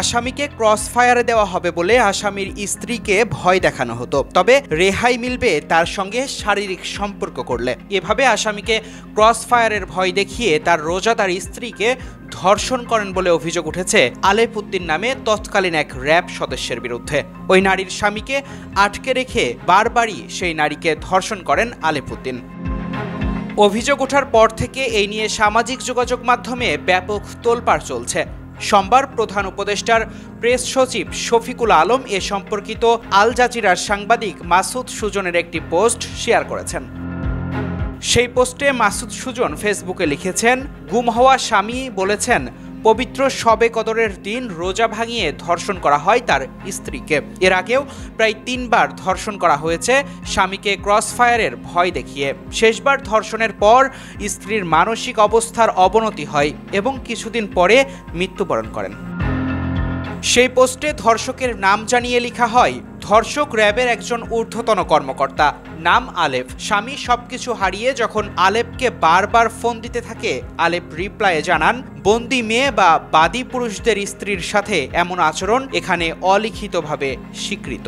আসামিকে ক্রস ফায়ারে দেওয়া হবে বলে আসামির স্ত্রীকে ভয় দেখানো হতো, তবে রেহাই মিলবে তার সঙ্গে শারীরিক সম্পর্ক করলে। এভাবে আসামিকে ক্রস ফায়ারের ভয় দেখিয়ে তার রোজাদার স্ত্রীকে ধর্ষণ করেন বলে অভিযোগ উঠেছে আলেপ উদ্দিন নামে তৎকালীন এক র্যাব সদস্যের বিরুদ্ধে। ওই নারীর স্বামীকে আটকে রেখে বারবারই সেই নারীকে ধর্ষণ করেন আলেপ উদ্দিন। অভিযোগ ওঠার পর থেকে এই নিয়ে সামাজিক যোগাযোগ মাধ্যমে ব্যাপক তোলপাড় চলছে। সোমবার প্রধান উপদেষ্টার প্রেস সচিব শফিকুল আলম এ সম্পর্কিত আল জাজিরার সাংবাদিক মাসুদ সুজনের একটি পোস্ট শেয়ার করেছেন। সেই পোস্টে মাসুদ সুজন ফেসবুকে লিখেছেন, গুম হওয়া স্বামী বলেছেন পবিত্র শবে কদরের দিন রোজা ভাঙিয়ে ধর্ষণ করা হয় তার স্ত্রীকে। এর আগেও প্রায় 3 বার ধর্ষণ করা হয়েছে স্বামীকে ক্রস ফায়ারের ভয় দেখিয়ে। শেষবার ধর্ষণের পর স্ত্রীর মানসিক অবস্থার অবনতি হয় এবং কিছুদিন পরে মৃত্যুবরণ করেন। সেই পোস্টে ধর্ষকের নাম জানিয়ে লেখা হয়, ধর্ষক র্যাবের একজন ঊর্ধ্বতন কর্মকর্তা, নাম আলেপ। স্বামী সবকিছু হারিয়ে যখন আলেপকে বারবার ফোন দিতে থাকে, আলেপ রিপ্লাইয়ে জানান, বন্দি মেয়ে বা বাদী পুরুষদের স্ত্রীর সাথে এমন আচরণ এখানে অলিখিতভাবে স্বীকৃত।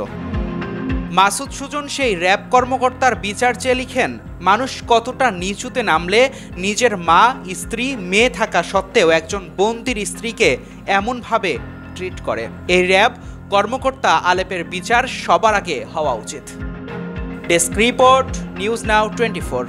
মাসুদ সুজন সেই র্যাব কর্মকর্তার বিচার চেয়ে লিখেন, মানুষ কতটা নিচুতে নামলে নিজের মা, স্ত্রী, মেয়ে থাকা সত্ত্বেও একজন বন্দির স্ত্রীকে এমনভাবে ট্রিট করে। এই র্যাব কর্মকর্তা আলেপের বিচার সবার আগে হওয়া উচিত। Desk report, news now 24।